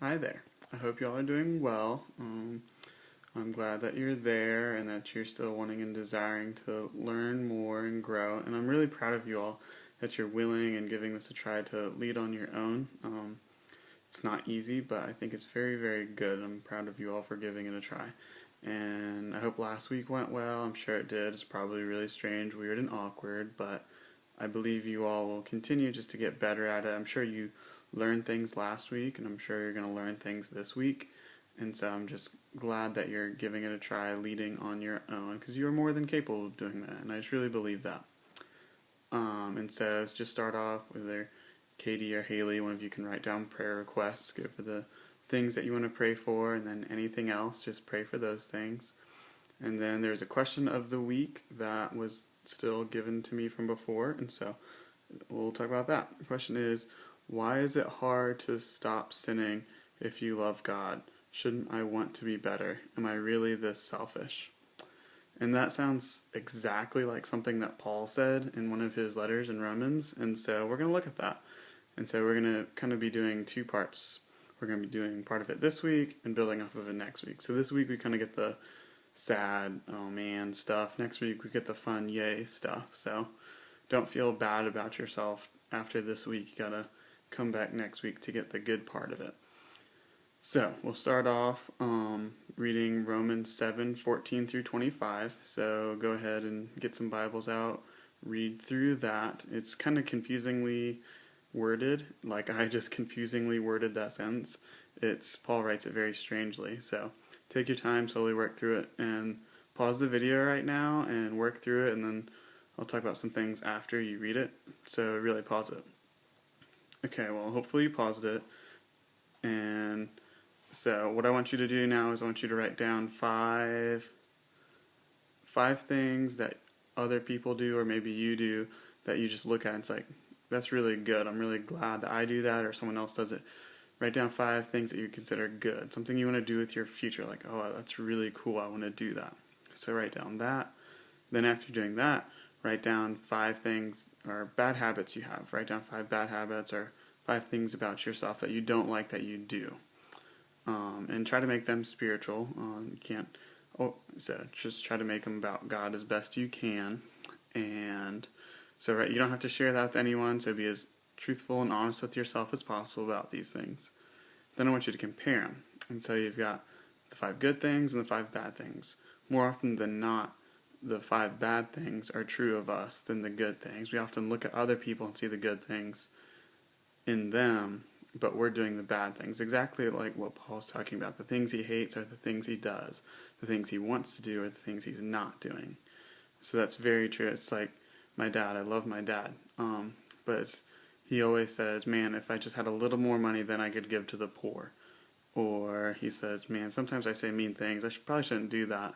Hi there. I hope y'all are doing well. I'm glad that you're there and that you're still wanting and desiring to learn more and grow. And I'm really proud of you all that you're willing and giving this a try to lead on your own. It's not easy, but I think it's very, very good. I'm proud of you all for giving it a try. And I hope last week went well. I'm sure it did. It's probably really strange, weird, and awkward, but I believe you all will continue just to get better at it. I'm sure you learned things last week, and I'm sure you're going to learn things this week. And so I'm just glad that you're giving it a try, leading on your own, because you are more than capable of doing that, and I just really believe that. And so let's just start off with either Katie or Haley. One of you can write down prayer requests, go for the things that you want to pray for, and then anything else, just pray for those things. And then there's a question of the week that was still given to me from before, and so we'll talk about that. The question is, why is it hard to stop sinning if you love God? Shouldn't I want to be better? Am I really this selfish? And that sounds exactly like something that Paul said in one of his letters in Romans, and so we're going to look at that. And so we're going to kind of be doing two parts. We're going to be doing part of it this week and building off of it next week. So this week we kind of get the sad, oh man stuff. Next week we get the fun, yay stuff. So don't feel bad about yourself after this week. You gotta come back next week to get the good part of it. So we'll start off reading Romans 7:14 through 25. So go ahead and get some Bibles out, read through that. It's kind of confusingly worded, like I just confusingly worded that sentence. Paul writes it very strangely. So take your time, slowly work through it, and pause the video right now and work through it, and then I'll talk about some things after you read it. So really pause it. Okay, well, hopefully you paused it. And so what I want you to do now is I want you to write down five things that other people do, or maybe you do, that you just look at and it's like, that's really good. I'm really glad that I do that or someone else does it. Write down 5 things that you consider good. Something you want to do with your future. Like, oh, that's really cool. I want to do that. So write down that. Then after doing that, write down 5 things or bad habits you have. Write down 5 bad habits or 5 things about yourself that you don't like that you do. And try to make them spiritual. You can't. So just try to make them about God as best you can. And so you don't have to share that with anyone. So be as truthful and honest with yourself as possible about these things. Then I want you to compare them. And so you've got the 5 good things and the 5 bad things. More often than not, the 5 bad things are true of us than the good things. We often look at other people and see the good things in them, but we're doing the bad things. Exactly like what Paul's talking about. The things he hates are the things he does. The things he wants to do are the things he's not doing. So that's very true. It's like my dad. I love my dad. But he always says, man, if I just had a little more money, then I could give to the poor. Or he says, man, sometimes I say mean things. Probably shouldn't do that.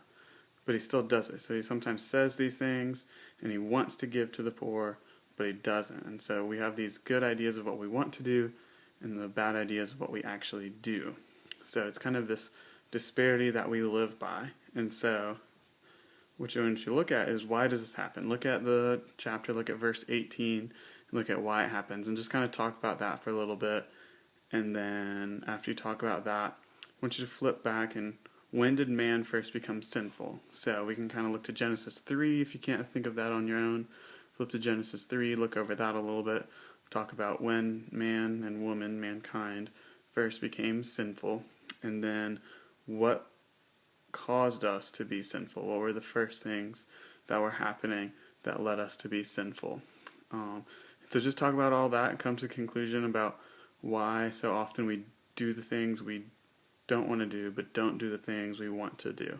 But he still does it. So he sometimes says these things, and he wants to give to the poor, but he doesn't. And so we have these good ideas of what we want to do, and the bad ideas of what we actually do. So it's kind of this disparity that we live by. And so what you want to look at is, why does this happen? Look at the chapter, look at verse 18, and look at why it happens, and just kind of talk about that for a little bit. And then after you talk about that, I want you to flip back and when did man first become sinful? So we can kind of look to Genesis 3 if you can't think of that on your own. Flip to Genesis 3, look over that a little bit. Talk about when man and woman, mankind, first became sinful. And then what caused us to be sinful? What were the first things that were happening that led us to be sinful? So just talk about all that and come to a conclusion about why so often we do the things we don't want to do, but don't do the things we want to do.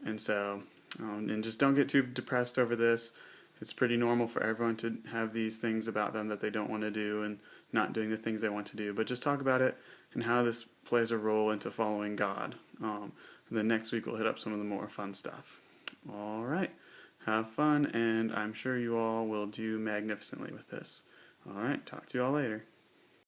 And so, and just don't get too depressed over this. It's pretty normal for everyone to have these things about them that they don't want to do and not doing the things they want to do. But just talk about it and how this plays a role into following God. And then next week we'll hit up some of the more fun stuff. All right. Have fun, and I'm sure you all will do magnificently with this. All right. Talk to you all later.